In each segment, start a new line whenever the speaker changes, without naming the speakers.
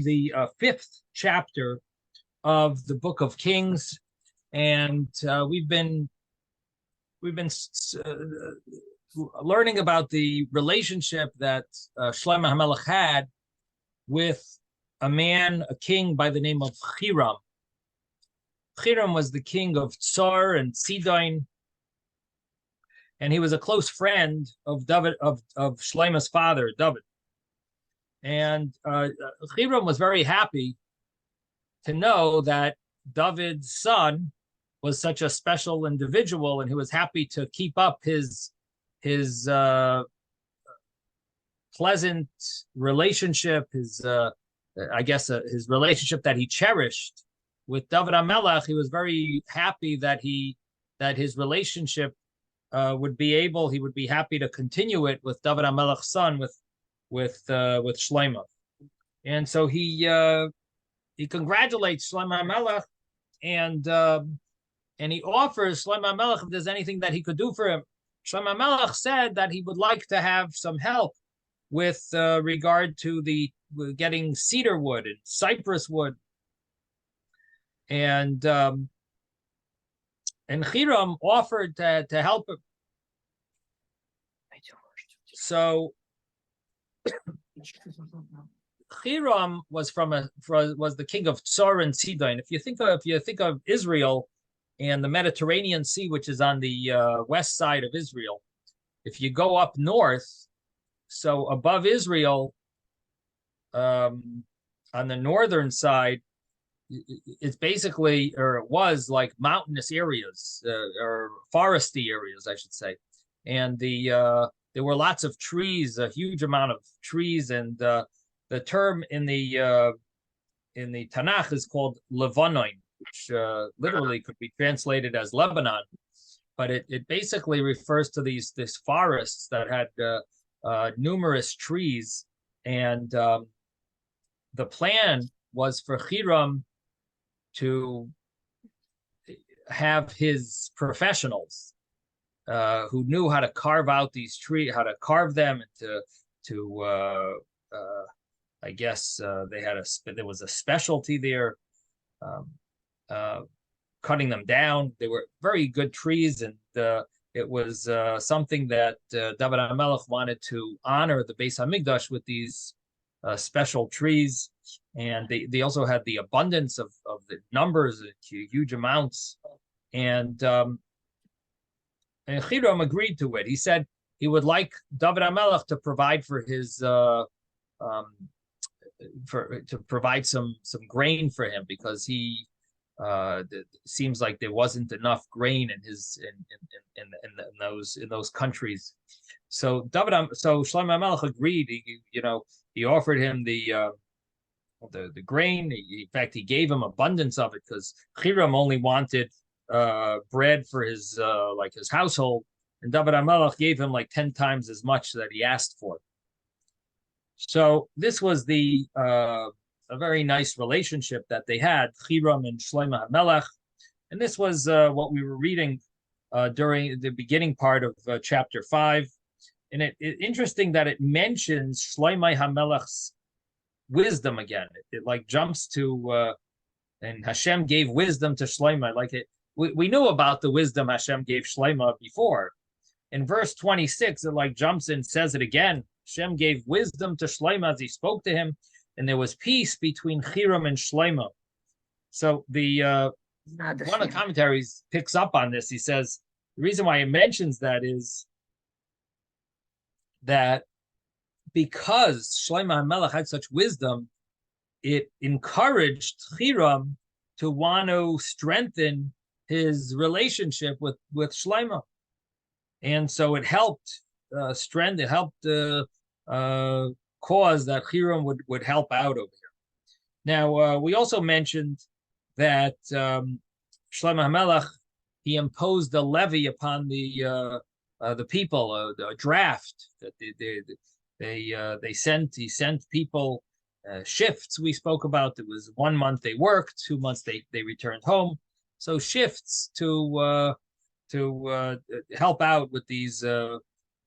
the fifth chapter of the Book of Kings, and we've been learning about the relationship that Shlomo HaMelech had with a king by the name of Hiram. Hiram was the king of Tsar and Sidon, and he was a close friend of David, of Shlomo's father, David. And Hiram was very happy to know that David's son was such a special individual, and he was happy to keep up his pleasant relationship, his relationship that he cherished with David HaMelech. He was very happy that his relationship he would be happy to continue it with David HaMelech's son, with Shlomo. And so he congratulates Shlomo HaMelech, and he offers Shlomo HaMelech if there's anything that he could do for him. Shlomo HaMelech said that he would like to have some help with regard to getting cedar wood and cypress wood, and Hiram offered to help him. So Hiram was the king of Tsar and Sidon. If you think of Israel and the Mediterranean Sea, which is on the west side of Israel, if you go up north, so above Israel, on the northern side, it's basically, or it was, like mountainous areas, or foresty areas, I should say, and there were lots of trees, a huge amount of trees, and the term in the Tanakh is called Levanon, which literally could be translated as Lebanon, but it basically refers to these forests that had numerous trees, and the plan was for Hiram to have his professionals who knew how to carve out these trees, how to carve them, and I guess there was a specialty there, cutting them down. They were very good trees, and it was something that David HaMelech wanted to honor the Beis HaMikdash with these special trees, and they also had the abundance of the numbers, huge amounts, and Hiram agreed to it. He said he would like David HaMelech to provide for his to provide some grain for him, because it seems like there wasn't enough grain in those countries. So Shlomo HaMelech agreed. He offered him the grain. In fact, he gave him abundance of it, because Hiram only wanted bread for his household, and David HaMelech gave him like 10 times as much that he asked for. So this was a very nice relationship that they had, Hiram and Shlomo HaMelech, and this was what we were reading during the beginning part of chapter 5. And it's interesting that it mentions Shlomo HaMelech's wisdom again. It like jumps to and Hashem gave wisdom to Shlomo. Like we knew about the wisdom Hashem gave Shlomo before. In verse 26, it like jumps and says it again. Hashem gave wisdom to Shlomo as he spoke to him, and there was peace between Hiram and Shlomo. So one of the commentaries picks up on this. He says the reason why he mentions that is that because Shlomo HaMelech had such wisdom, it encouraged Hiram to want to strengthen his relationship with Shlomo, and so it helped cause that Hiram would help out over here. Now we also mentioned that Shlomo HaMelech, he imposed a levy upon the people, a draft that he sent people shifts. We spoke about it was 1 month they worked, 2 months they returned home. So shifts to help out with these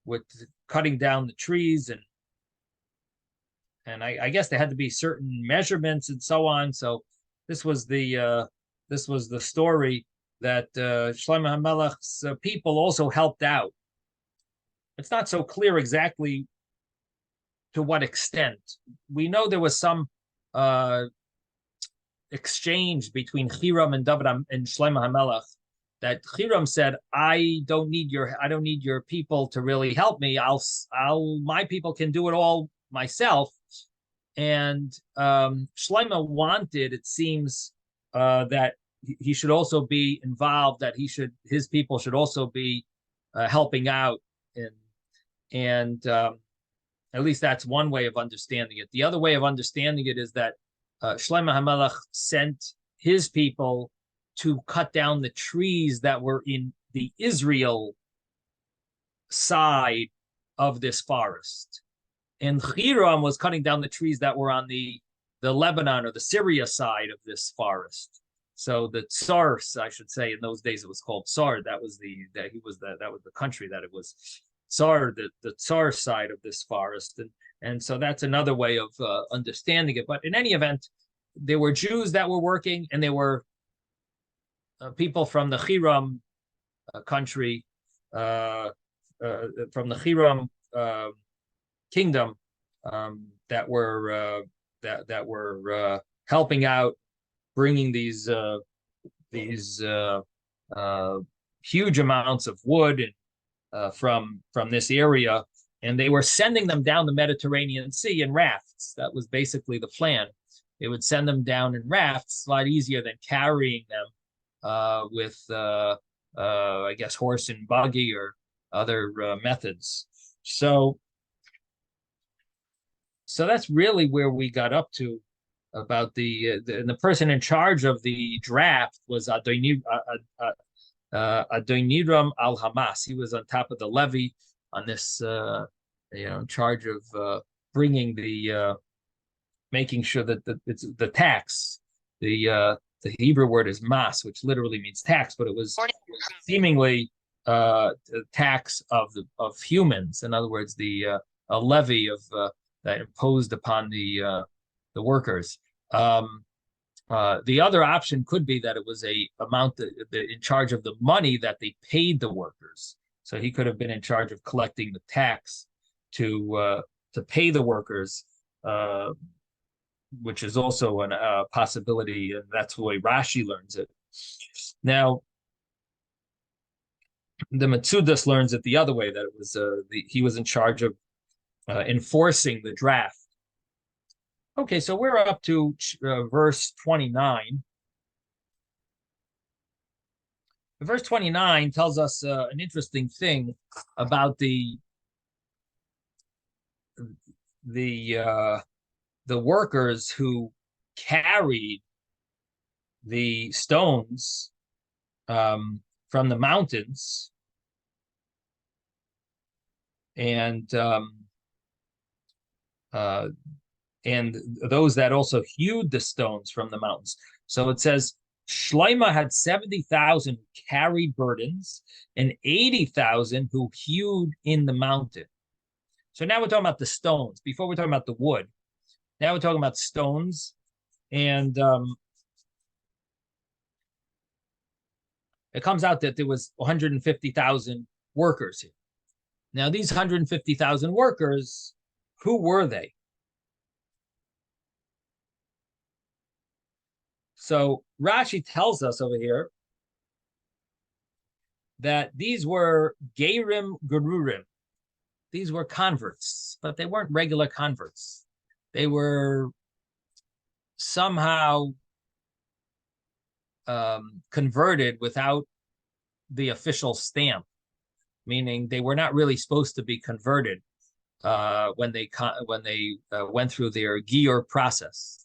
with cutting down the trees and I guess there had to be certain measurements and so on. So this was the story that Shlomo HaMelech's people also helped out. It's not so clear exactly to what extent. We know there was some exchange between Hiram and David and Shlomo HaMelech, that Hiram said, I don't need your people to really help me. My people can do it all myself. And Shlomo wanted, it seems, that he should also be involved, that his people should also be helping out. And at least that's one way of understanding it. The other way of understanding it is that Shlomo HaMelech sent his people to cut down the trees that were in the Israel side of this forest. And Hiram was cutting down the trees that were on the Lebanon or the Syria side of this forest. So the Tsar, I should say, in those days it was called Tsar. That was the country that it was Tsar, the Tsar side of this forest. And so that's another way of understanding it. But in any event, there were Jews that were working, and there were people from the Hiram country, from the Hiram kingdom, that were helping out, bringing these huge amounts of wood and from this area, and they were sending them down the Mediterranean Sea in rafts. That was basically the plan. They would send them down in rafts, a lot easier than carrying them with I guess horse and buggy or other methods. So that's really where we got up to about the person in charge of the draft was Adoniram al Hamas. He was on top of the levy on this, in charge of bringing making sure that it's the tax. The Hebrew word is mas, which literally means tax, but it was seemingly the tax of humans. In other words, a levy of that imposed upon the workers. The other option could be that it was a amount that in charge of the money that they paid the workers. So he could have been in charge of collecting the tax to pay the workers, which is also a possibility, and that's the way Rashi learns it. Now, the Metzudas learns it the other way, that it was he was in charge of enforcing the draft. Okay, so we're up to verse 29. Verse 29 tells us an interesting thing about the workers who carried the stones from the mountains, and those that also hewed the stones from the mountains. So it says Shlomo had 70,000 who carried burdens and 80,000 who hewed in the mountain. So now we're talking about the stones. Before we're talking about the wood. Now we're talking about stones, and it comes out that there was 150,000 workers here. Now, these 150,000 workers, who were they? So Rashi tells us over here that these were Gerim Gerurim. These were converts, but they weren't regular converts. They were somehow converted without the official stamp, meaning they were not really supposed to be converted when they went through their Gior process.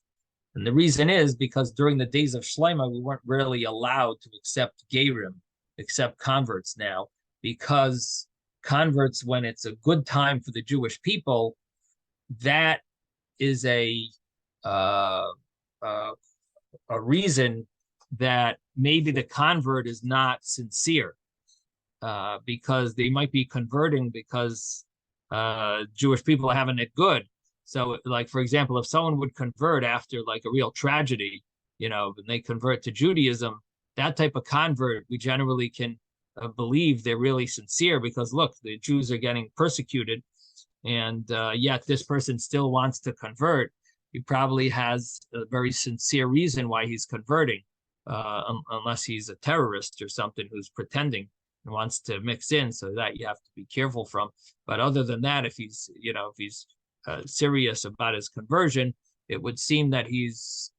And the reason is because during the days of Shlomo, we weren't really allowed to accept Gerim, accept converts now, because converts, when it's a good time for the Jewish people, that is a reason that maybe the convert is not sincere, because they might be converting because Jewish people are having it good, So, like, for example, if someone would convert after like a real tragedy, and they convert to Judaism, that type of convert, we generally can believe they're really sincere because, look, the Jews are getting persecuted, and yet this person still wants to convert. He probably has a very sincere reason why he's converting, unless he's a terrorist or something who's pretending and wants to mix in. So that you have to be careful from. But other than that, if he's serious about his conversion, it would seem that he's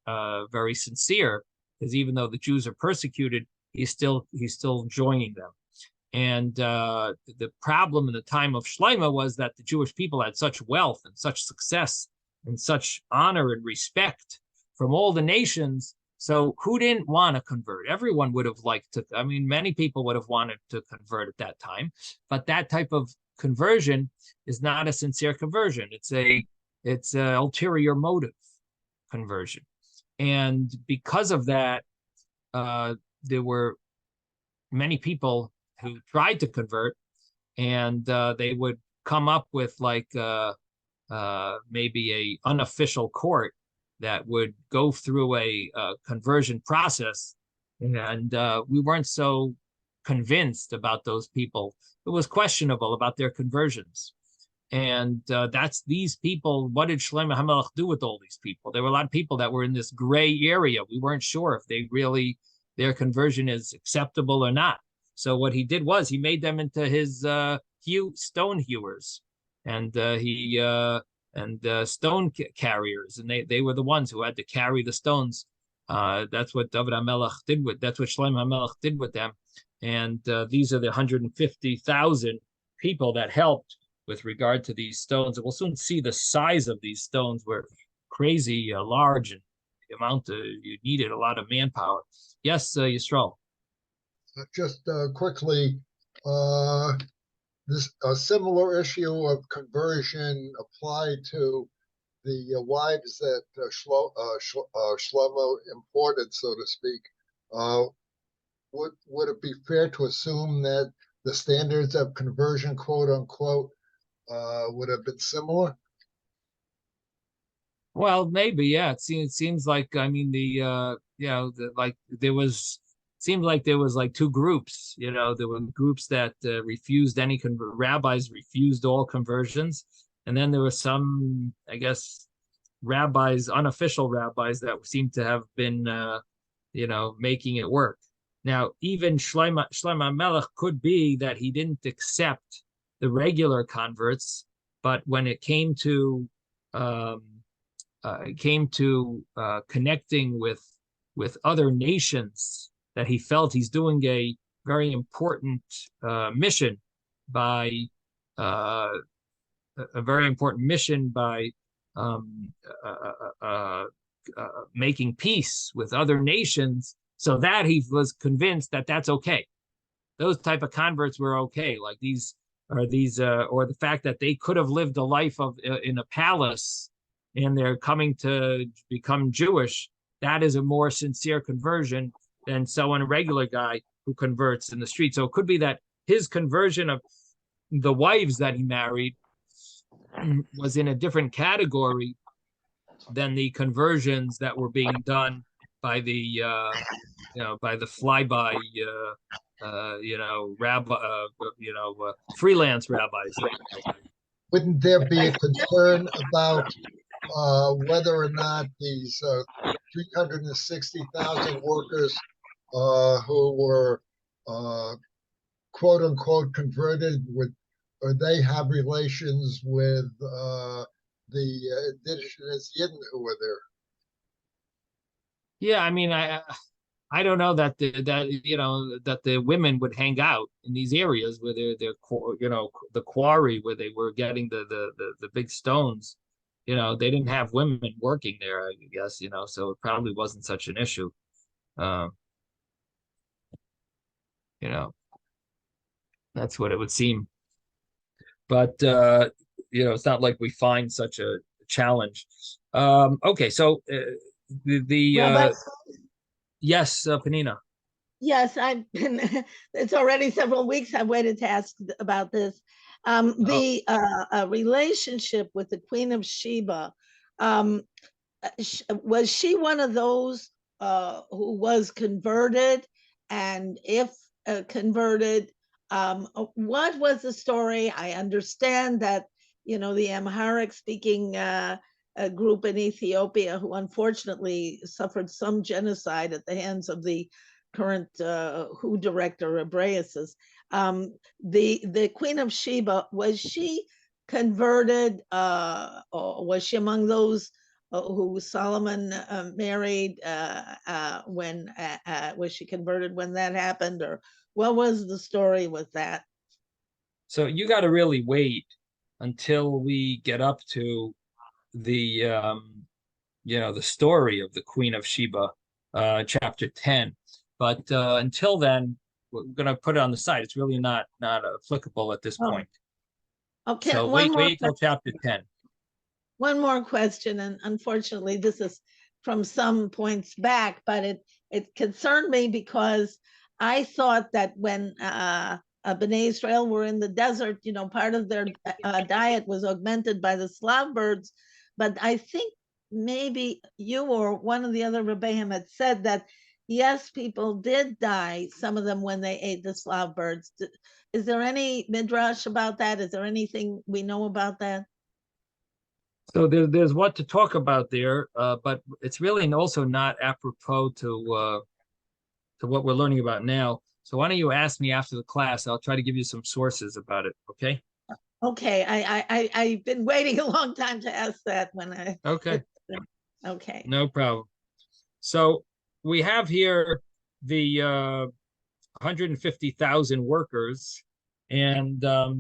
very sincere, because even though the Jews are persecuted, he's still joining them. And the problem in the time of Shlomo was that the Jewish people had such wealth and such success and such honor and respect from all the nations. So who didn't want to convert? Everyone would have liked to. I mean, many people would have wanted to convert at that time, but that type of conversion is not a sincere conversion. It's a ulterior motive conversion. And because of that, there were many people who tried to convert, and they would come up with like maybe a unofficial court that would go through a conversion process, and we weren't so convinced about those people. It was questionable about their conversions. And that's these people. What did Shlomo HaMelech do with all these people? There were a lot of people that were in this gray area. We weren't sure if they really, their conversion is acceptable or not. So what he did was he made them into his stone hewers, and stone carriers, and they were the ones who had to carry the stones. That's what David HaMelech did with. That's what Shlomo HaMelech did with them. And these are the 150,000 people that helped with regard to these stones. And we'll soon see the size of these stones were crazy large, and the amount you needed a lot of manpower. Yes, Yisrael.
Just quickly, this a similar issue of conversion applied to the wives that Shlomo imported, so to speak. Would it be fair to assume that the standards of conversion, quote unquote, would have been similar?
Well, maybe, yeah. It seems like, I mean, seemed like there was like two groups. There were groups that refused rabbis refused all conversions, and then there were some, I guess, rabbis, unofficial rabbis, that seemed to have been, making it work. Now, even Shlomo HaMelech could be that he didn't accept the regular converts, but when it came to connecting with other nations, that he felt he's doing a very important mission by making peace with other nations, so that he was convinced that that's okay. Those type of converts were okay. Like or the fact that they could have lived a life in a palace, and they're coming to become Jewish. That is a more sincere conversion than a regular guy who converts in the street. So it could be that his conversion of the wives that he married was in a different category than the conversions that were being done by the flyby freelance rabbis.
Wouldn't there be a concern about whether or not these 360,000 workers who were quote unquote converted, or they have relations with the indigenous Yidden who were there?
Yeah, I mean, I don't know that the women would hang out in these areas where they're the quarry where they were getting the big stones. They didn't have women working there, I guess, so it probably wasn't such an issue. That's what it would seem. But it's not like we find such a challenge. Okay, so yes, Panina.
Yes, I've been. It's already several weeks I've waited to ask about this.
Oh,
The relationship with the Queen of Sheba, um, was she one of those who was converted? And if converted, what was the story? I understand that, the Amharic speaking group in Ethiopia, who unfortunately suffered some genocide at the hands of the current WHO director, Abraeus. The Queen of Sheba, was she converted, or was she among those who Solomon married when was she converted when that happened, or what was the story with that?
so you got to really wait until we get up to the the story of the Queen of Sheba, chapter 10. But until then, we're going to put it on the side. It's really not applicable at this
Oh,
point.
okay.
So wait till chapter 10.
One more question, and unfortunately, this is from some points back, but it concerned me because I thought that when Bnei Israel were in the desert, part of their diet was augmented by the Slav birds. But I think maybe you or one of the other Rebbeim had said that yes, people did die, some of them when they ate the Slav birds. Is there any midrash about that? Is there anything we know about that?
So there's what to talk about there, but it's really also not apropos to what we're learning about now. So why don't you ask me after the class? I'll try to give you some sources about it. Okay.
Okay, I've been waiting a long time to ask that when I.
Okay.
Okay.
No problem. So we have here the 150,000 workers, and now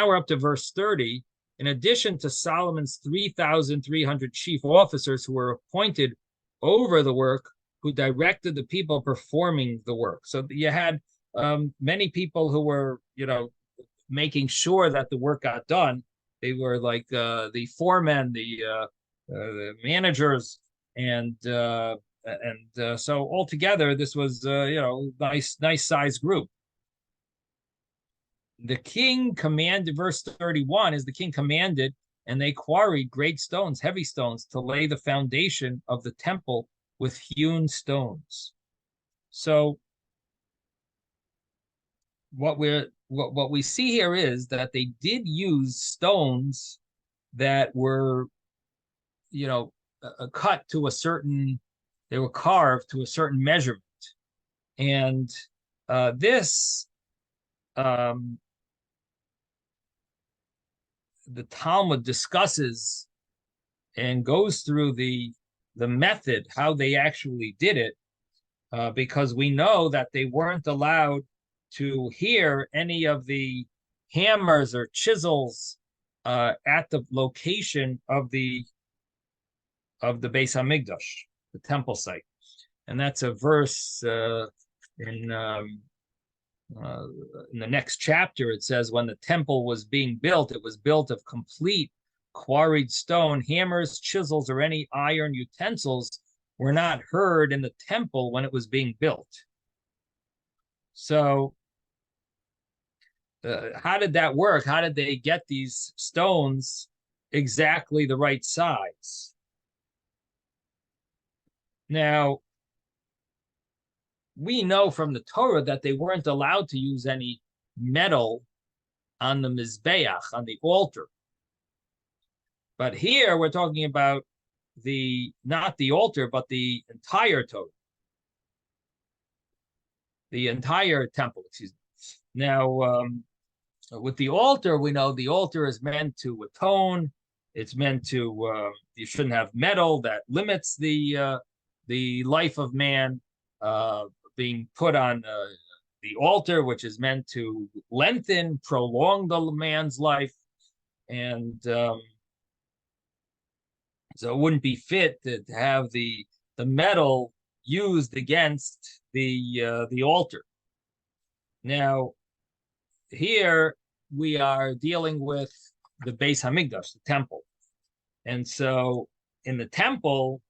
we're up to verse 30. In addition to Solomon's 3,300 chief officers who were appointed over the work, who directed the people performing the work. So you had many people who were, making sure that the work got done. They were like the foremen, the managers, and so altogether, this was nice size group. The king commanded, verse 31 is the king commanded, and they quarried great stones, heavy stones, to lay the foundation of the temple with hewn stones. So what we see here is that they did use stones that were, cut to a certain, they were carved to a certain measurement, and this the Talmud discusses and goes through the method, how they actually did it, because we know that they weren't allowed to hear any of the hammers or chisels at the location of the Beis Hamikdash, the temple site, and that's a verse in the next chapter. It says, when the temple was being built, it was built of complete quarried stone. Hammers, chisels, or any iron utensils were not heard in the temple when it was being built. So how did that work? How did they get these stones exactly the right size? Now, we know from the Torah that they weren't allowed to use any metal on the Mizbeach, on the altar. But here we're talking about not the altar, but the entire Torah, the entire temple, excuse me. Now, with the altar, we know the altar is meant to atone. It's meant to, you shouldn't have metal that limits the life of man being put on the altar, which is meant to lengthen, prolong the man's life. And so it wouldn't be fit to have the metal used against the altar. Now, here we are dealing with the Beis Hamikdash, the temple. And so in the temple,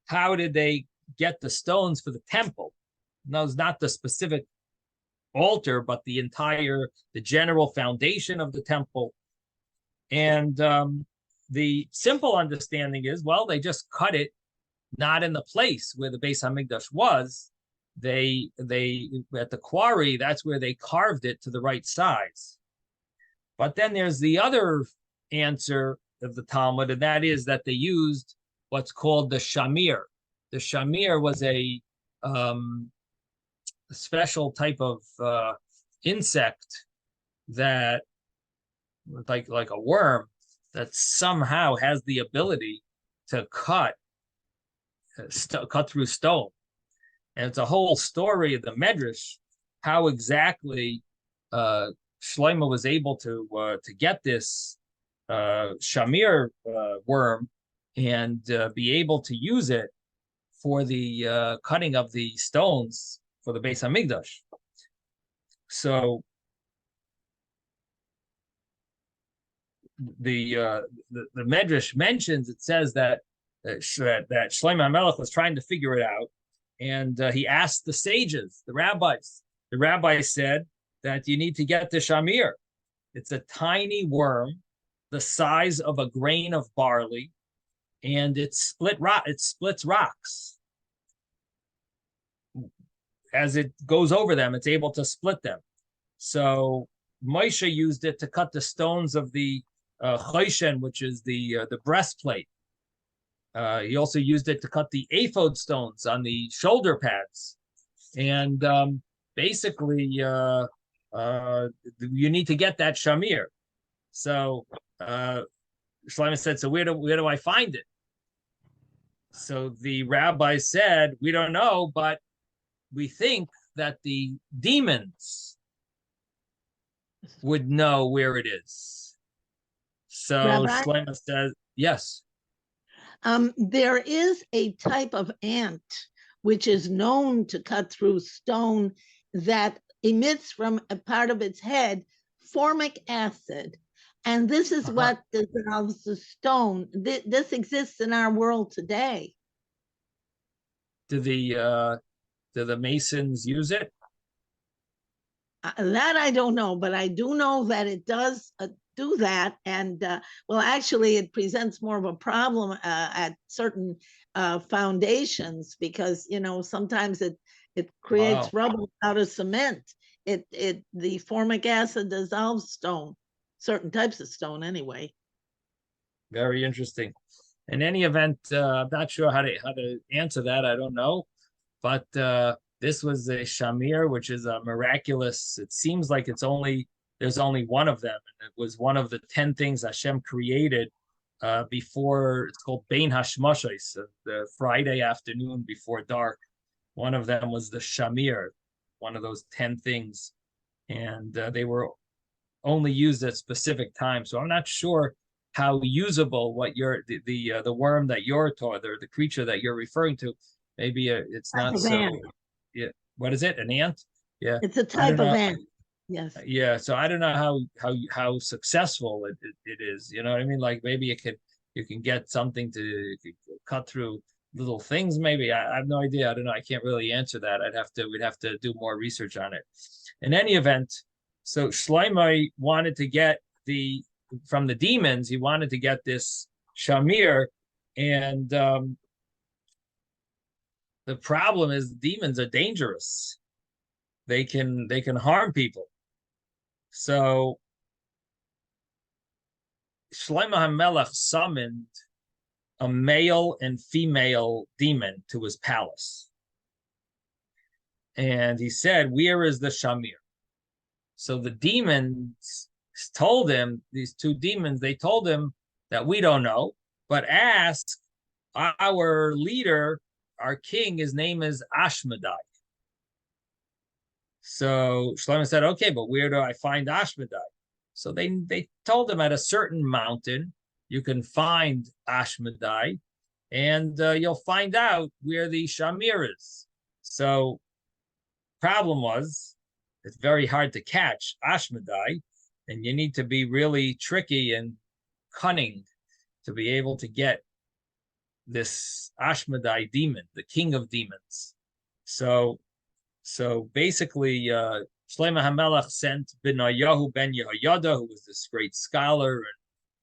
how did they get the stones for the temple? No, it's not the specific altar, but the general foundation of the temple. And the simple understanding is, well, they just cut it not in the place where the Beis Hamikdash was. They at the quarry, that's where they carved it to the right size. But then there's the other answer of the Talmud, and that is that they used what's called the shamir. The shamir was a special type of insect that, like a worm, that somehow has the ability to cut through stone. And it's a whole story of the Medrash, how exactly Shlomo was able to get this shamir worm and be able to use it for the cutting of the stones for the Beis Hamikdash. So the Medrash mentions, it says that Shlomo HaMelech was trying to figure it out, and he asked the sages, the rabbis. The rabbis said that you need to get the shamir. It's a tiny worm, the size of a grain of barley, and it splits rocks. As it goes over them, it's able to split them. So Moshe used it to cut the stones of the choshen, which is the breastplate. He also used it to cut the ephod stones on the shoulder pads. And basically, you need to get that shamir. So Shlomo said, so where do I find it? So the rabbi said, we don't know, but we think that the demons would know where it is. So
Rabbi?
Shlomo says, yes.
There is a type of ant which is known to cut through stone that emits from a part of its head formic acid. And this is what dissolves the stone. This exists in our world today.
Do the Masons use it?
That I don't know, but I do know that it does do that. And well, actually, it presents more of a problem at certain foundations because, you know, sometimes it creates rubble out of cement. The formic acid dissolves stone, certain types of stone anyway.
Very interesting. In any event, I'm not sure how to answer that. I don't know, but this was a shamir, which is a miraculous. It seems like there's only one of them, and it was one of the 10 things Hashem created before. It's called Bein Hashmashos, the Friday afternoon before dark. One of them was the shamir, one of those 10 things, and they were only used at specific times. So I'm not sure how usable what the worm that you're taught, or the creature that you're referring to. Maybe it's not so.
Ant.
Yeah, what is it? An ant? Yeah,
it's a type of ant. Yes.
Yeah, so I don't know how successful it is. You know what I mean? Like maybe you can get something to cut through little things. Maybe I have no idea. I don't know. I can't really answer that. We'd have to do more research on it. In any event, so Shlomo wanted to get from the demons. He wanted to get this shamir, and the problem is demons are dangerous. They can harm people. So Shlomo HaMelech summoned a male and female demon to his palace. And he said, where is the shamir? So the demons told him, these two demons, they told him that we don't know, but ask our leader, our king, his name is Ashmedai. So Shlomo said, okay, but where do I find Ashmedai? So they told him at a certain mountain, you can find Ashmedai, and you'll find out where the shamir is. So problem was, it's very hard to catch Ashmedai, and you need to be really tricky and cunning to be able to get this Ashmedai demon, the king of demons. So basically, Shlomo HaMelech sent Benayahu ben Yehoyada, who was this great scholar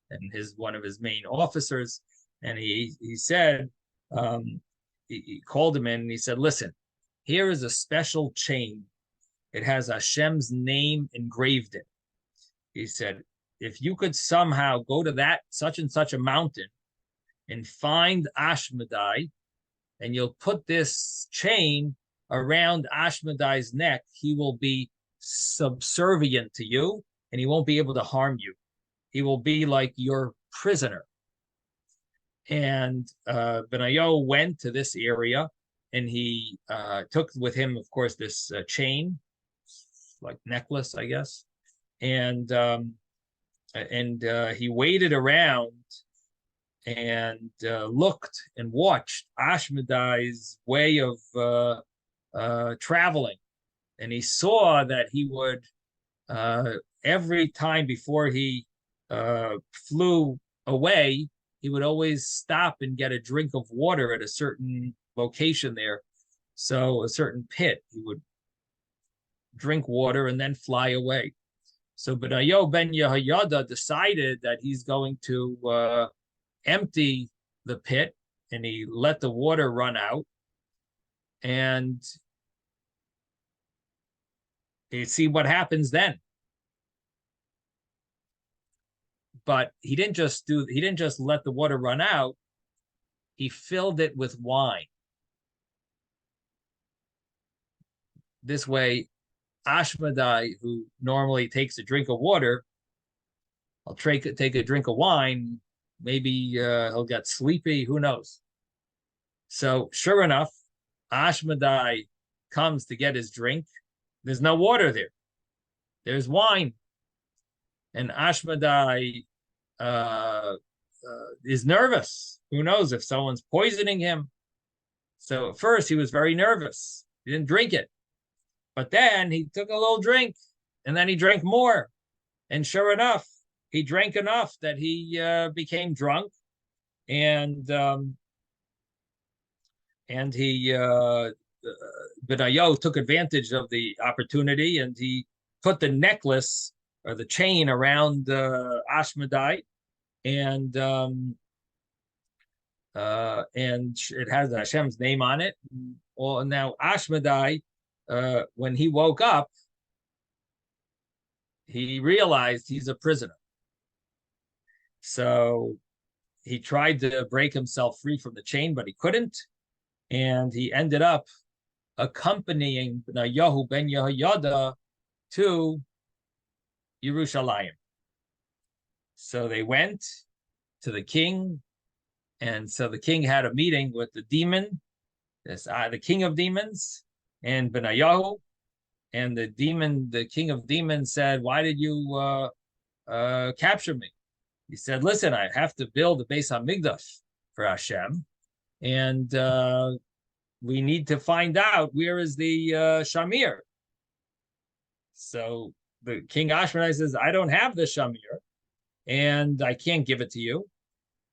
and one of his main officers, and he said, he called him in and he said, listen, here is a special chain. It has Hashem's name engraved in it. He said, if you could somehow go to that such and such a mountain and find Ashmedai, and you'll put this chain around Ashmedai's neck, he will be subservient to you and he won't be able to harm you. He will be like your prisoner. And Benayo went to this area and he took with him, of course, this chain, like necklace, I guess. And he waited around and looked and watched Ashmedai's way of traveling. And he saw that he would, every time before he flew away, he would always stop and get a drink of water at a certain location there. So a certain pit, he would drink water and then fly away. So Benayo ben Yehoyada decided that he's going to empty the pit, and he let the water run out. And you see what happens then. But he didn't just let the water run out. He filled it with wine. This way, Ashmedai, who normally takes a drink of water, I'll take a drink of wine. Maybe he'll get sleepy. Who knows? So sure enough, Ashmedai comes to get his drink. There's no water there. There's wine. And Ashmedai is nervous. Who knows if someone's poisoning him? So at first he was very nervous. He didn't drink it. But then he took a little drink, and then he drank more. And sure enough, he drank enough that he became drunk, and he Benayo took advantage of the opportunity, and he put the necklace or the chain around Ashmedai, and it has Hashem's name on it. Well, now Ashmedai, when he woke up, he realized he's a prisoner. So he tried to break himself free from the chain, but he couldn't. And he ended up accompanying Benayahu ben Yehoyada to Yerushalayim. So they went to the king. And so the king had a meeting with the demon, the king of demons, and Benayahu. And the king of demons said, why did you capture me? He said, listen, I have to build a Beis HaMikdash for Hashem. And we need to find out where is the Shamir. So the king Ashmedai says, I don't have the Shamir, and I can't give it to you.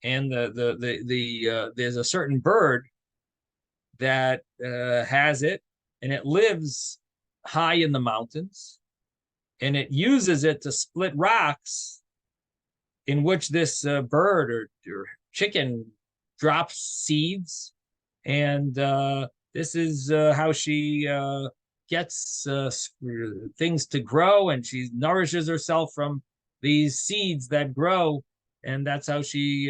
And there's a certain bird that has it, and it lives high in the mountains, and it uses it to split rocks in which this bird or chicken drops seeds. And this is how she gets things to grow, and she nourishes herself from these seeds that grow. And that's how she,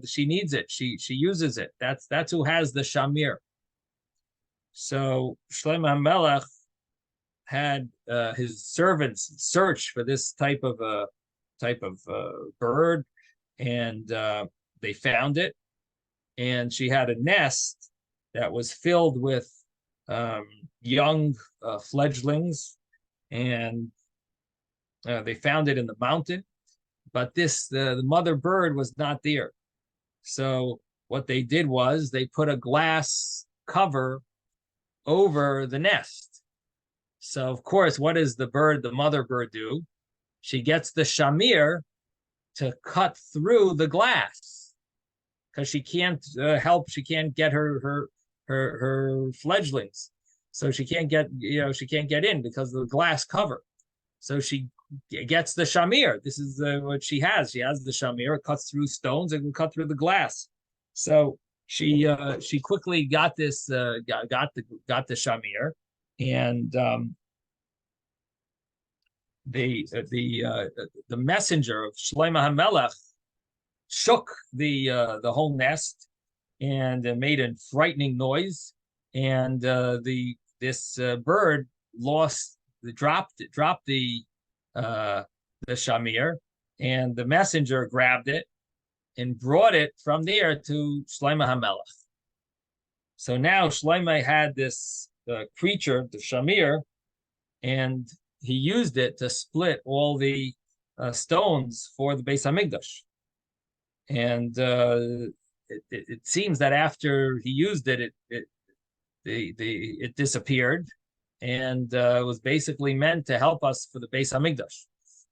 she needs it. She uses it. That's who has the Shamir. So Shlomo HaMelech had his servants search for this type of bird, and they found it. And she had a nest that was filled with young fledglings, and they found it in the mountain. But the mother bird was not there. So what they did was they put a glass cover over the nest. So of course, what does the mother bird do? She gets the shamir to cut through the glass, because she can't she can't get her fledglings. so she can't get in because of the glass cover. So she gets the shamir. This is what she has. She has the shamir. It cuts through stones. It can cut through the glass. So she quickly got this got the shamir, and the messenger of Shlomo HaMelech shook the whole nest and made a frightening noise, and this bird dropped the shamir, and the messenger grabbed it and brought it from there to Shlomo HaMelech. So now Shlomo had this creature, the shamir, and he used it to split all the stones for the Beis Hamikdash. And it seems that after he used it, it disappeared, and was basically meant to help us for the Beis Hamikdash.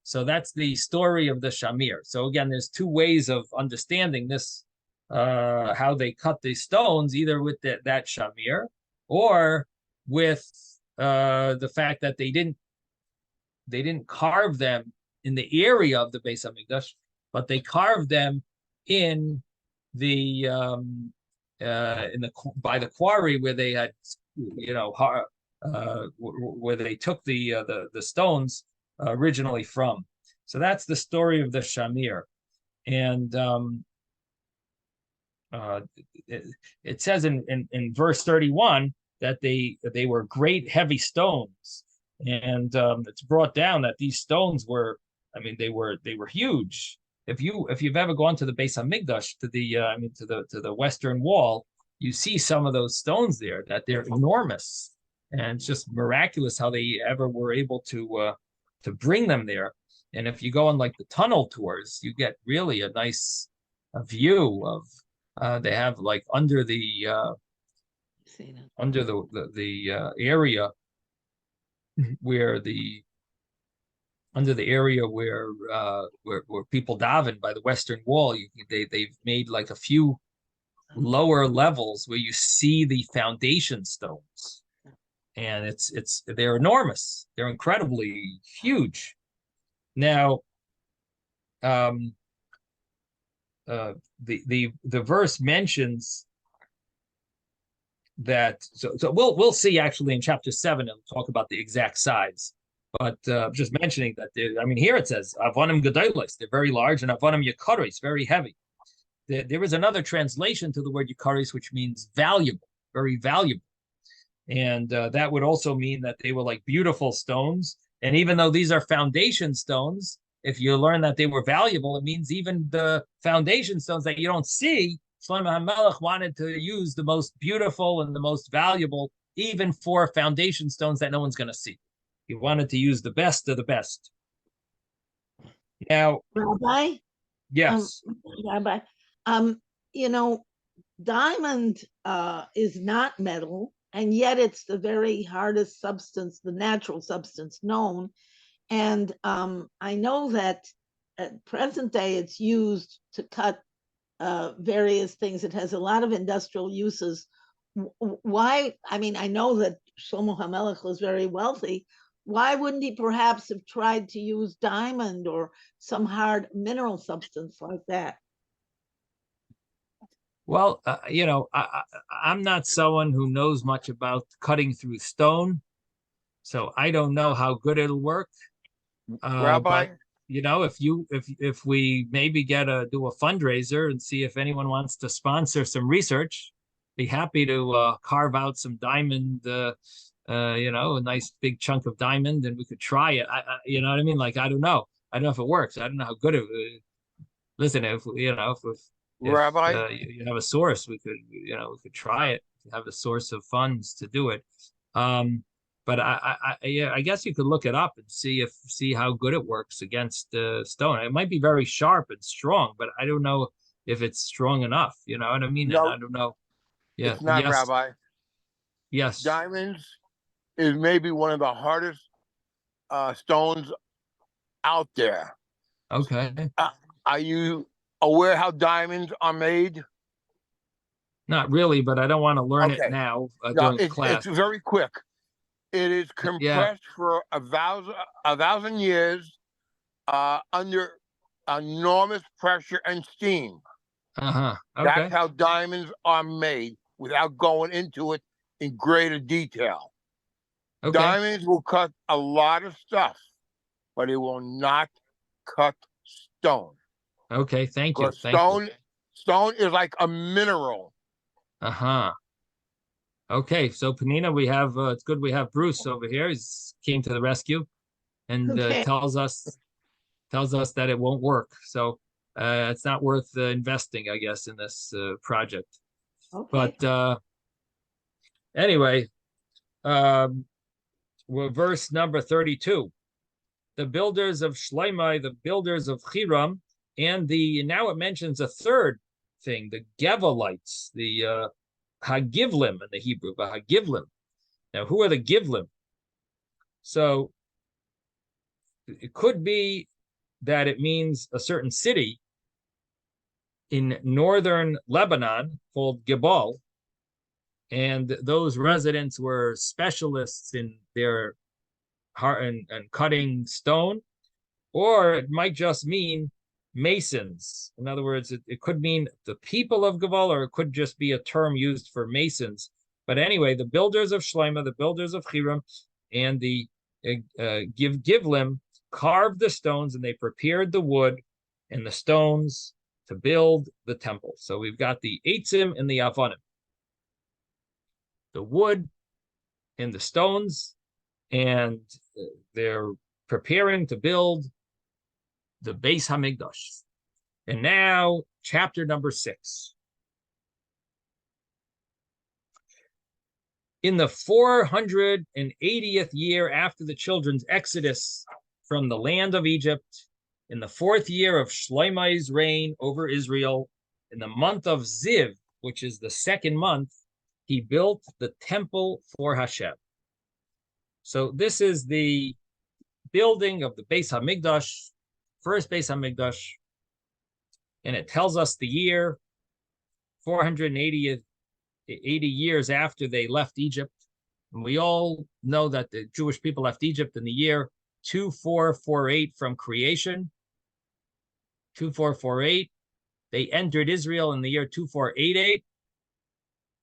So that's the story of the shamir. So again, there's two ways of understanding this, how they cut the stones, either with that shamir, or with the fact that they didn't carve them in the area of the Beis Hamikdash, but they carved them in the by the quarry where they had, where they took the stones originally from. So that's the story of the shamir. And it says in verse 31 that they were great heavy stones, and it's brought down that these stones were, they were huge. If you've ever gone to the Beis Hamikdash, to the Western Wall, you see some of those stones there, that they're enormous, and it's just miraculous how they ever were able to bring them there. And if you go on like the tunnel tours, you get really a nice view of they have like under the area where under the area where people daven by the Western Wall, they've made like a few lower levels where you see the foundation stones, and they're enormous. They're incredibly huge. Now, the verse mentions that. So we'll see actually in chapter 7. It'll talk about the exact size. But just mentioning that, here it says avonim gedolos, they're very large, and avonim yikaris, very heavy. There is another translation to the word yikaris, which means valuable, very valuable, and that would also mean that they were like beautiful stones. And even though these are foundation stones, if you learn that they were valuable, it means even the foundation stones that you don't see, Shlomo HaMelech wanted to use the most beautiful and the most valuable, even for foundation stones that no one's going to see. He wanted to use the best of the best. Now,
Rabbi?
Yes.
Rabbi, diamond is not metal, and yet it's the very hardest substance, the natural substance known. And I know that at present day it's used to cut various things. It has a lot of industrial uses. Why? I know that Shlomo HaMelech was very wealthy. Why wouldn't he perhaps have tried to use diamond or some hard mineral substance like that?
Well, I'm not someone who knows much about cutting through stone, so I don't know how good it'll work.
Rabbi,
but, if we maybe do a fundraiser and see if anyone wants to sponsor some research, be happy to carve out some diamond. A nice big chunk of diamond, and we could try it. You know what I mean? Like, I don't know if it works. I don't know how good it. Listen, if
Rabbi,
you have a source, we could try it. Have a source of funds to do it. But I guess you could look it up and see how good it works against stone. It might be very sharp and strong, but I don't know if it's strong enough. You know what I mean?
No,
and I don't know. Yeah.
it's not,
yes.
Rabbi.
Yes.
Diamonds is maybe one of the hardest stones out there.
Okay.
Are you aware how diamonds are made?
Not really, but I don't want to learn it now during class.
It's very quick. It is compressed for a thousand years under enormous pressure and steam.
Okay.
That's how diamonds are made without going into it in greater detail.
Okay.
Diamonds will cut a lot of stuff, but it will not cut stone.
Okay. Thank you.
Because stone is like a mineral.
Okay. So Panina, we have it's good we have Bruce over here. He's came to the rescue and
Okay.
tells us that it won't work. So it's not worth investing, I guess, in this project.
Okay.
But anyway, verse number 32. The builders of Shloimeh, the builders of Hiram, and now it mentions a third thing, the Gevalites, the Hagivlim in the Hebrew, the Hagivlim. Now, who are the Givlim? So it could be that it means a certain city in northern Lebanon called Gebal, and those residents were specialists in their and cutting stone, or it might just mean masons. In other words, it could mean the people of Gebal, or it could just be a term used for masons. But anyway, the builders of Shloimeh, the builders of Hiram, and the Givlim carved the stones, and they prepared the wood and the stones to build the temple. So we've got the Eitzim and the Avanim, the wood and the stones, and they're preparing to build the Beis Hamikdash. And now, chapter number 6. In the 480th year after the children's exodus from the land of Egypt, in the 4th year of Shloimeh's reign over Israel, in the month of Ziv, which is the 2nd month, he built the temple for Hashem. So this is the building of the Beis Hamikdash, first Beis Hamikdash, and it tells us the year 480 years after they left Egypt. And we all know that the Jewish people left Egypt in the year 2448 from creation. 2448. They entered Israel in the year 2488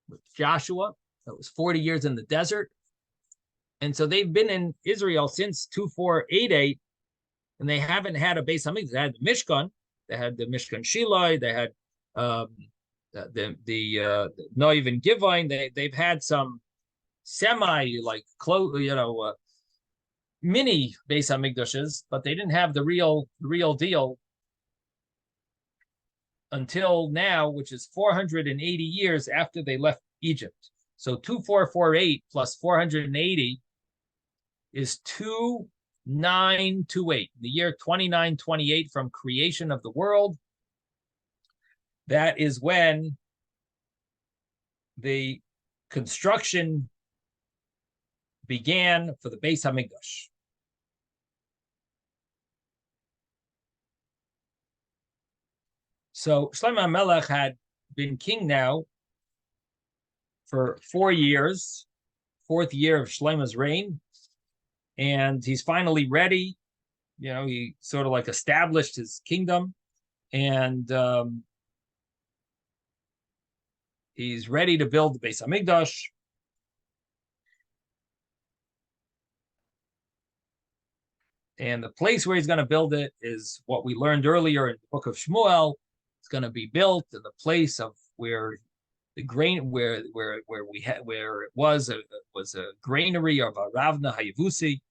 with Joshua. That was 40 years in the desert. And so they've been in Israel since 2488, and they haven't had a Beis Hamikdash. They had the Mishkan, they had the Mishkan Shilai, they had the Noiv and Givine. They've had some semi mini Beis Hamikdashes, but they didn't have the real deal until now, which is 480 years after they left Egypt. So 2448 plus 480 is 2928, the year 2928 from creation of the world. That is when the construction began for the Beis Hamikdash. So Shlomo HaMelech had been king now for 4 years, 4th year of Shlomo's reign, and he's finally ready. You know, he sort of like established his kingdom, and he's ready to build the Beis Hamikdash. And the place where he's going to build it is what we learned earlier in the book of Shmuel. It's going to be built in the place of where the grain, where it was a granary of Aravna Hayavusi,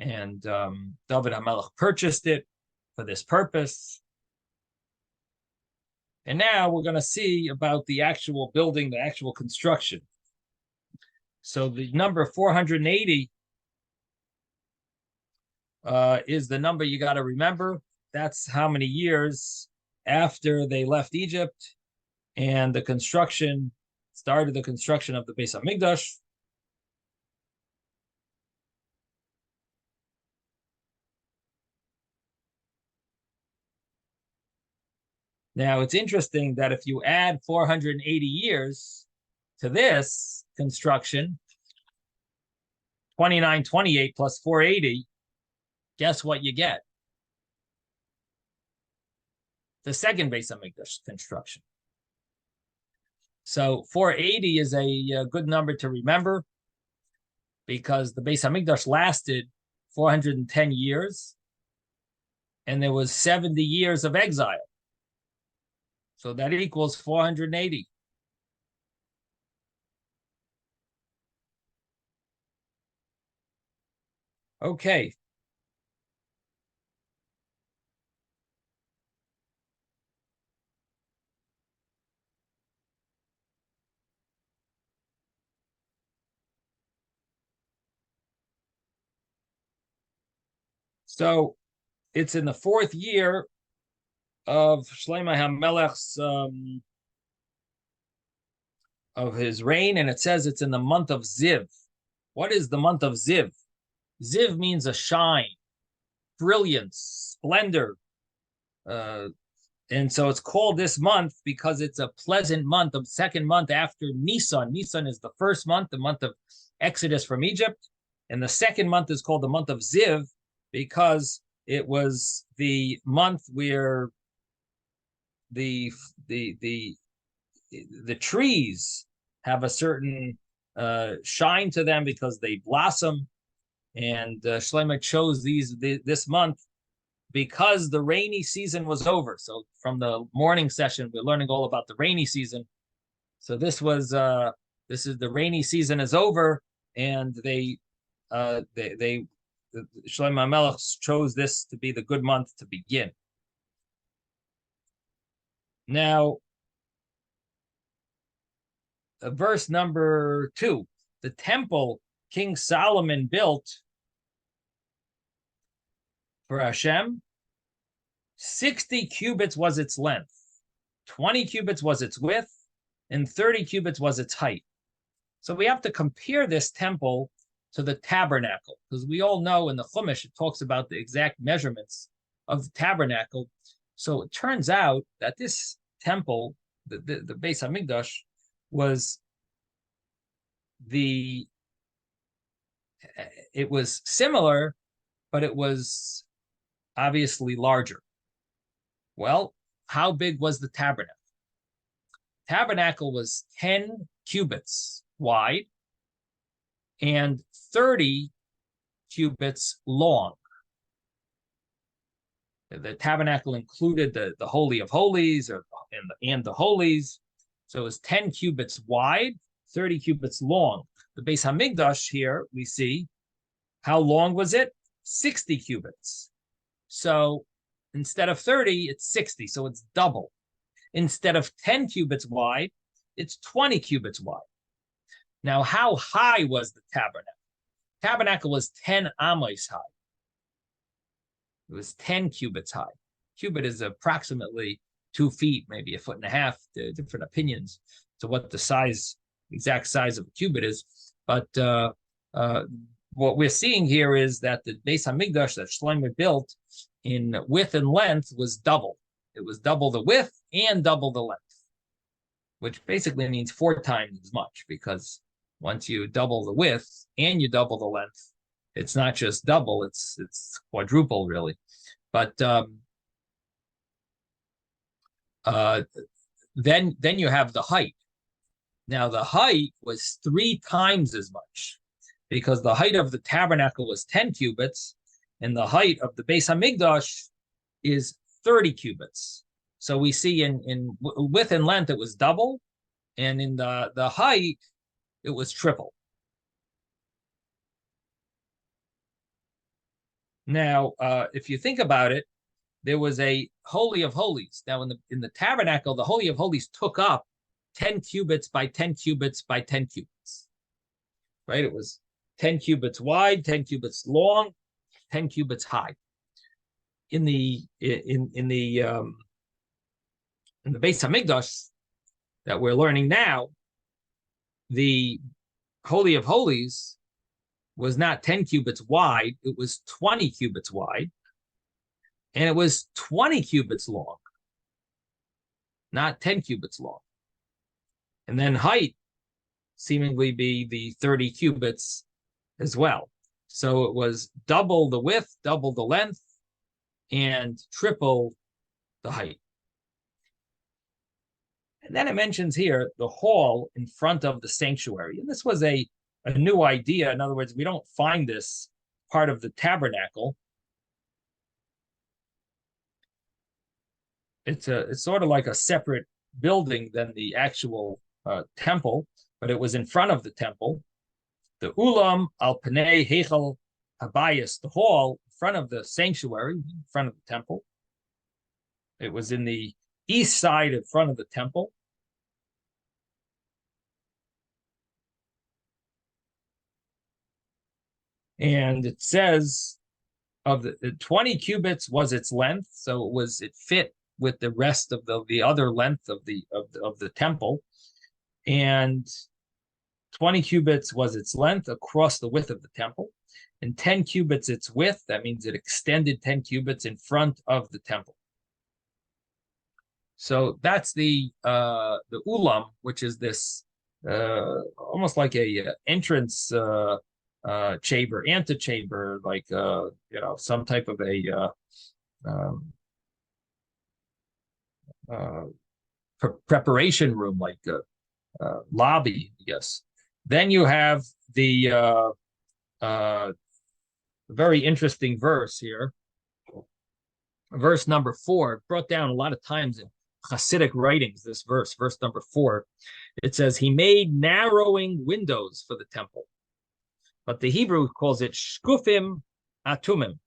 and David HaMelech purchased it for this purpose. And now we're going to see about the actual building, the actual construction. So the number 480 is the number you got to remember. That's how many years after they left Egypt, and the construction started, the construction of the Beis Hamikdash. Now, it's interesting that if you add 480 years to this construction, 2928 plus 480, guess what you get? The second Beis Hamikdash construction. So 480 is a good number to remember because the Beis Hamikdash lasted 410 years and there was 70 years of exile. So that equals 480. Okay. So it's in the fourth year of Shlomo HaMelech's of his reign, and it says it's in the month of Ziv. What is the month of Ziv? Ziv means a shine, brilliance, splendor. And so it's called this month because it's a pleasant month, the second month after Nisan. Nisan is the first month, the month of Exodus from Egypt. And the second month is called the month of Ziv because it was the month where the trees have a certain shine to them because they blossom. And Shlomo chose this month because the rainy season was over. So from the morning session, we're learning all about the rainy season. So this is the rainy season is over, and Shlomo HaMelech chose this to be the good month to begin. Now, verse number 2, the temple King Solomon built for Hashem, 60 cubits was its length, 20 cubits was its width, and 30 cubits was its height. So we have to compare this temple to the tabernacle, because we all know in the Chumash it talks about the exact measurements of the tabernacle. So it turns out that this temple, the Beis Hamikdash, was it was similar, but it was obviously larger. Well, how big was the tabernacle? Tabernacle was 10 cubits wide and 30 cubits long. The tabernacle included the Holy of Holies and the Holies. So it was 10 cubits wide, 30 cubits long. The Beis Hamikdash here, we see, how long was it? 60 cubits. So instead of 30, it's 60, so it's double. Instead of 10 cubits wide, it's 20 cubits wide. Now, how high was the tabernacle? Tabernacle was 10 amos high. It was 10 cubits high. Cubit is approximately 2 feet, maybe 1.5 feet, different opinions to what the exact size of a cubit is. But what we're seeing here is that the Beis Hamikdash that Shlomo built in width and length was double. It was double the width and double the length, which basically means 4 times as much, because once you double the width and you double the length, it's not just double, it's quadruple, really. But then you have the height. Now, the height was 3 times as much, because the height of the tabernacle was 10 cubits, and the height of the Beis Hamikdash is 30 cubits. So we see in width and length, it was double, and in the height, it was triple. Now, if you think about it, there was a Holy of Holies. Now, in the tabernacle, the Holy of Holies took up 10 cubits by 10 cubits by 10 cubits, right? It was 10 cubits wide, 10 cubits long, 10 cubits high. In the Beis Hamikdash that we're learning now, the Holy of Holies was not 10 cubits wide, it was 20 cubits wide, and it was 20 cubits long, not 10 cubits long. And then height seemingly be the 30 cubits as well. So it was double the width, double the length, and triple the height. And then it mentions here the hall in front of the sanctuary. And this was a new idea. In other words, we don't find this part of the tabernacle. It's sort of like a separate building than the actual temple, but it was in front of the temple. The ulam al panei heichal habayis, the hall in front of the sanctuary, in front of the temple. It was in the east side in front of the temple. And it says of the 20 cubits was its length, so it fit with the rest of the other length of the temple, and 20 cubits was its length across the width of the temple, and 10 cubits its width. That means it extended 10 cubits in front of the temple. So that's the ulam, which is this almost like a entrance chamber, antechamber, like some type of a preparation room, like a lobby, I guess. Then you have the very interesting verse here, verse number 4, brought down a lot of times in Hasidic writings. This verse number 4, it says, he made narrowing windows for the temple, but the Hebrew calls it shkufim atumim.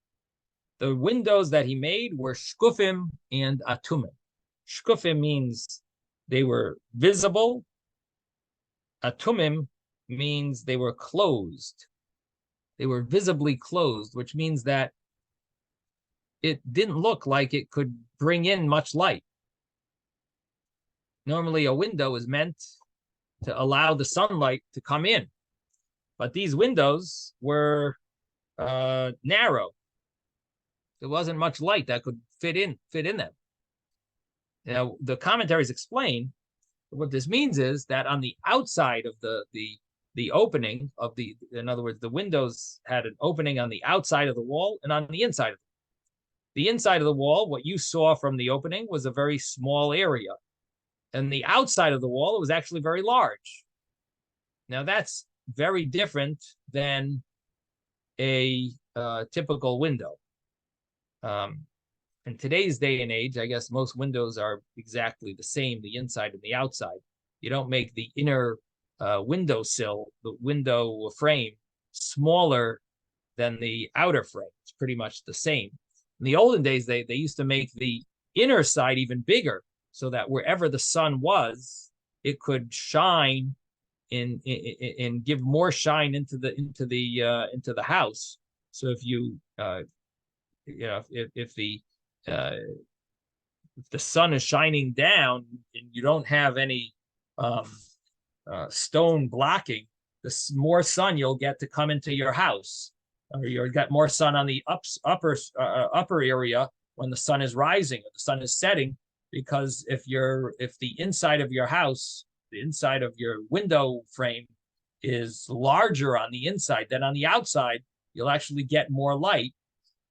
The windows that he made were shkufim and atumim. Shkufim means they were visible. Atumim means they were closed. They were visibly closed, which means that it didn't look like it could bring in much light. Normally, a window is meant to allow the sunlight to come in, but these windows were narrow. There wasn't much light that could fit in them. Now, the commentaries explain what this means is that on the outside of the opening of in other words, the windows had an opening on the outside of the wall and on the inside of it. The inside of the wall, what you saw from the opening, was a very small area. And the outside of the wall, it was actually very large. Now, that's very different than a typical window. In today's day and age, I guess most windows are exactly the same, the inside and the outside. You don't make the inner windowsill, the window frame, smaller than the outer frame. It's pretty much the same. In the olden days, they used to make the inner side even bigger, so that wherever the sun was, it could shine and give more shine into the house. So if if the sun is shining down and you don't have any stone blocking, the more sun you'll get to come into your house, or you'll get more sun on the upper area when the sun is rising or the sun is setting. Because if the inside of your house, the inside of your window frame is larger on the inside than on the outside, you'll actually get more light.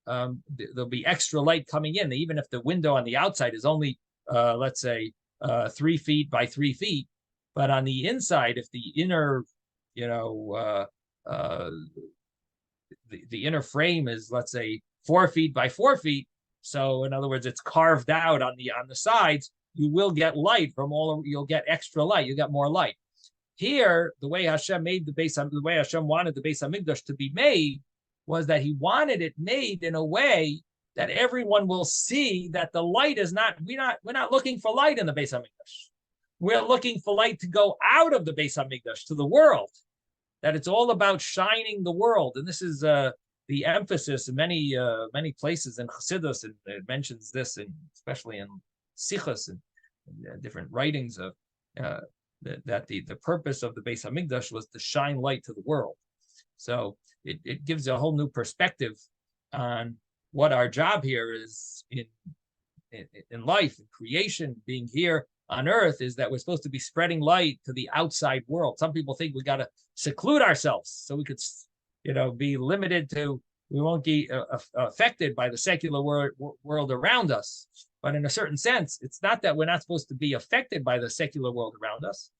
There'll be extra light coming in, even if the window on the outside is only, let's say, 3 feet by 3 feet. But on the inside, if the inner, the inner frame is, let's say, 4 feet by 4 feet, so in other words, it's carved out on the sides, you will get light from you'll get extra light, you get more light. Here, the way Hashem wanted the Beis Hamikdash to be made was that he wanted it made in a way that everyone will see that the light is we're not looking for light in the Beis Hamikdash. We're looking for light to go out of the Beis Hamikdash to the world, that it's all about shining the world. And this is the emphasis in many places in Chassidus, and it mentions this, especially in Sichos and different writings of that the purpose of the Beis Hamikdash was to shine light to the world. So it gives a whole new perspective on what our job here is in life, in creation, being here on earth, is that we're supposed to be spreading light to the outside world. Some people think we got to seclude ourselves so we could, be limited to, we won't be affected by the secular world around us. But in a certain sense, it's not that we're not supposed to be affected by the secular world around us.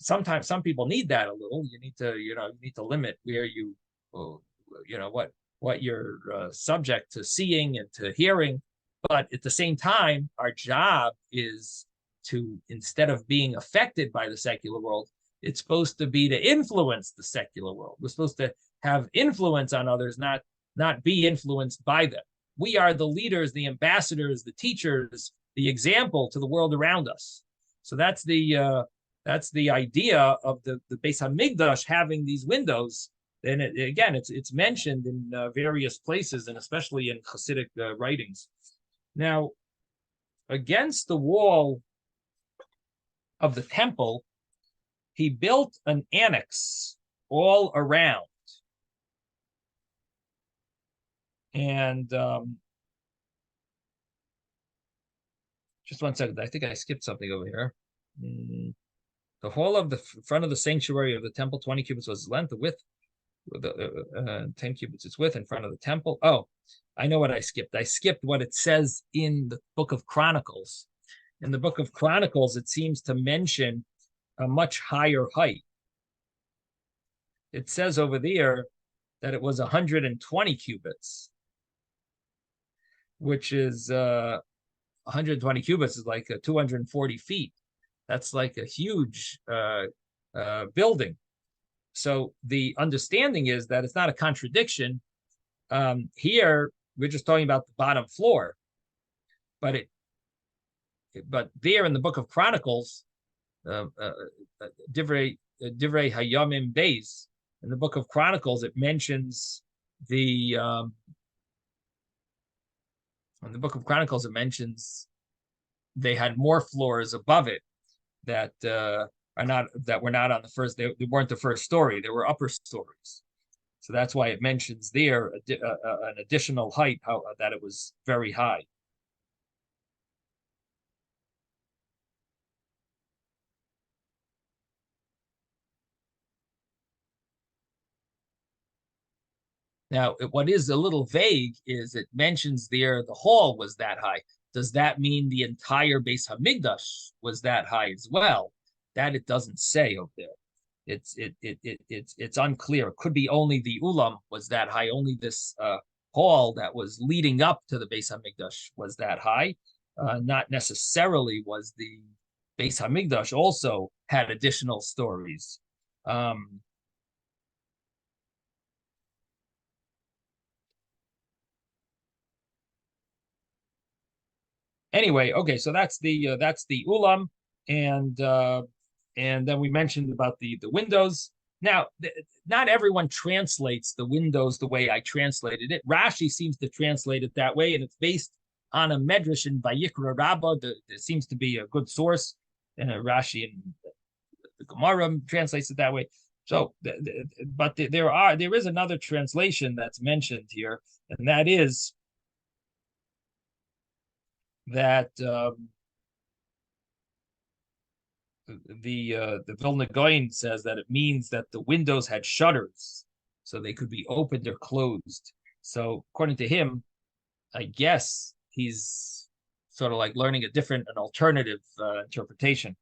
Sometimes some people need that a little. You need to limit where what you're subject to seeing and to hearing. But at the same time, our job is to, instead of being affected by the secular world, it's supposed to be to influence the secular world. We're supposed to have influence on others, not be influenced by them. We are the leaders, the ambassadors, the teachers, the example to the world around us. So that's the idea of the Beis Hamikdash having these windows. And it's mentioned in various places, and especially in Hasidic writings. Now, against the wall of the temple, he built an annex all around. And just one second, I think I skipped something over here. The whole of the front of the sanctuary of the temple, 20 cubits was length, the width, 10 cubits its width in front of the temple. Oh, I know what I skipped. I skipped what it says in the book of Chronicles. In the book of Chronicles, it seems to mention a much higher height. It says over there that it was 120 cubits, which is 120 cubits is like 240 feet. That's like a huge building. So the understanding is that it's not a contradiction. Here, we're just talking about the bottom floor. But there in the book of Chronicles, Divrei Hayamim Beis, in the book of Chronicles, it mentions in the book of Chronicles, it mentions they had more floors above it that were not on the first. They weren't the first story. They were upper stories. So that's why it mentions there an additional height, that it was very high. Now, what is a little vague is it mentions there the hall was that high. Does that mean the entire Beis Hamikdash was that high as well? That it doesn't say over there. It's unclear. It could be only the Ulam was that high. Only this hall that was leading up to the Beis Hamikdash was that high. Not necessarily was the Beis Hamikdash also had additional stories. Anyway, okay, so that's the Ulam, and then we mentioned about the windows. Now, not everyone translates the windows the way I translated it. Rashi seems to translate it that way, and it's based on a medrash in Vayikra Rabbah. There seems to be a good source. Rashi and the Gemara translates it that way. So, but there is another translation that's mentioned here, and that is that the Vilna Gaon says that it means that the windows had shutters, so they could be opened or closed. So according to him, I guess he's sort of like learning an alternative interpretation.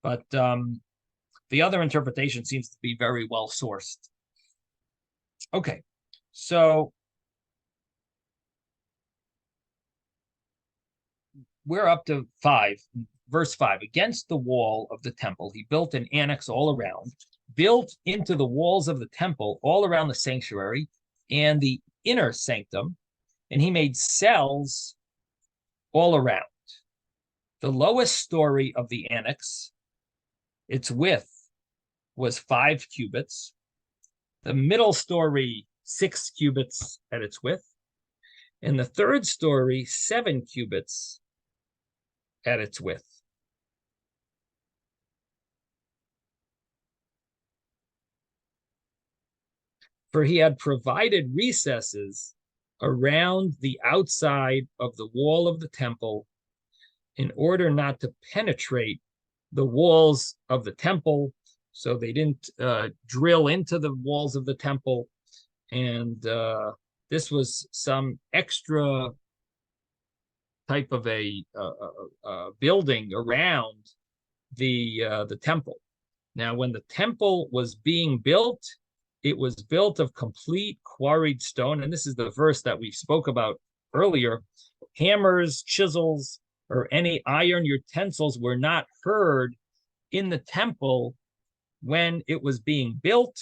But the other interpretation seems to be very well sourced. Okay, so we're up to 5, verse 5. Against the wall of the temple, he built an annex all around, built into the walls of the temple all around the sanctuary and the inner sanctum, and he made cells all around. The lowest story of the annex, its width was 5 cubits. The middle story, 6 cubits at its width. And the third story, 7 cubits at its width. For he had provided recesses around the outside of the wall of the temple in order not to penetrate the walls of the temple. So they didn't drill into the walls of the temple. and this was some extra type of a building around the temple. Now, when the temple was being built, it was built of complete quarried stone, and this is the verse that we spoke about earlier. Hammers, chisels, or any iron utensils were not heard in the temple when it was being built,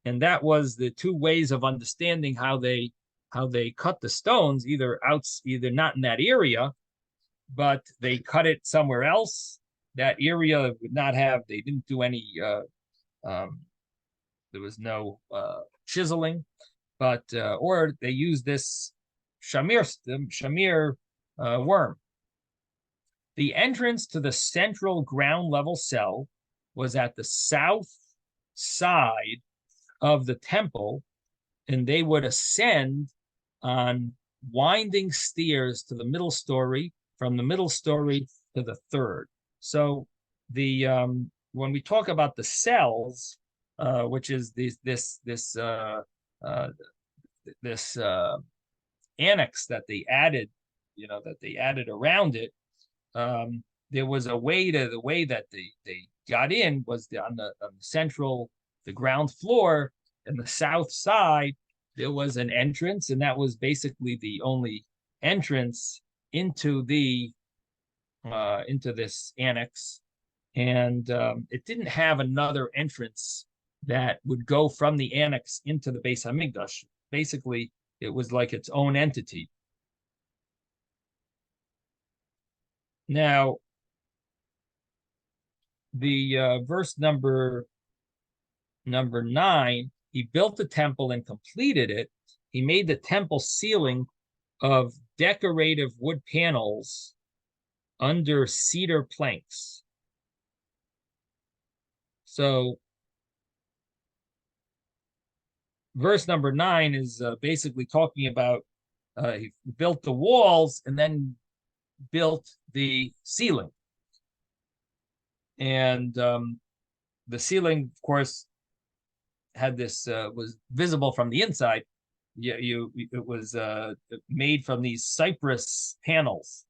and that was the two ways of understanding how they cut the stones, either not in that area, but they cut it somewhere else. That area would not have, they didn't do any, there was no chiseling, but, or they used this shamir worm. The entrance to the central ground level cell was at the south side of the temple, and they would ascend on winding stairs to the middle story, from the middle story to the third. So the when we talk about the cells, which is this annex that they added, that they added around it, there was a way to, the way that they got in was on the central, the ground floor, and the south side, there was an entrance, and that was basically the only entrance into the into this annex, and it didn't have another entrance that would go from the annex into the Beis Hamikdash. Basically, it was like its own entity. Now, the verse number 9, he built the temple and completed it. He made the temple ceiling of decorative wood panels under cedar planks. So verse number 9 is basically talking about he built the walls and then built the ceiling. And the ceiling, of course, had this, was visible from the inside. It was made from these cypress panels.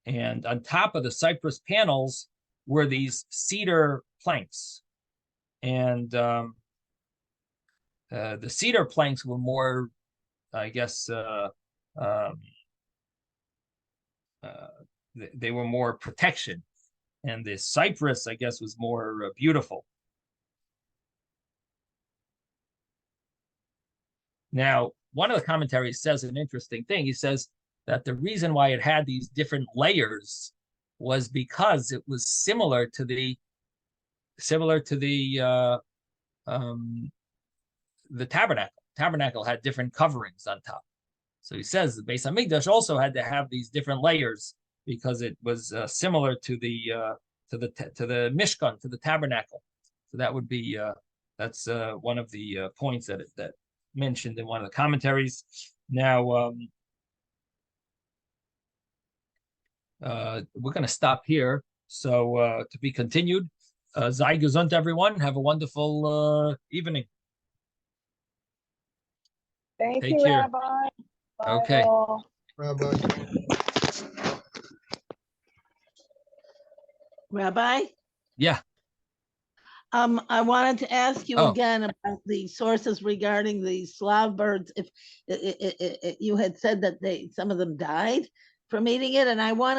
And on top of the cypress panels were these cedar planks. And the cedar planks were more, I guess, they were more protection. And the cypress, I guess, was more beautiful. Now, one of the commentaries says an interesting thing. He says that the reason why it had these different layers was because it was similar to the tabernacle. Tabernacle had different coverings on top. So he says the Beis Hamikdash also had to have these different layers because it was similar to the Mishkan, to the tabernacle. So that would be that's one of the points that mentioned in one of the commentaries. Now we're going to stop here. So to be continued. Sei gesund, everyone. Have a wonderful evening.
Thank
Take
you,
care.
Rabbi. Bye
Okay.
all.
Rabbi.
Rabbi?
Yeah.
I wanted to ask you
Oh.
again about the sources regarding the Slav birds. If you had said that some of them died from eating it, and I want to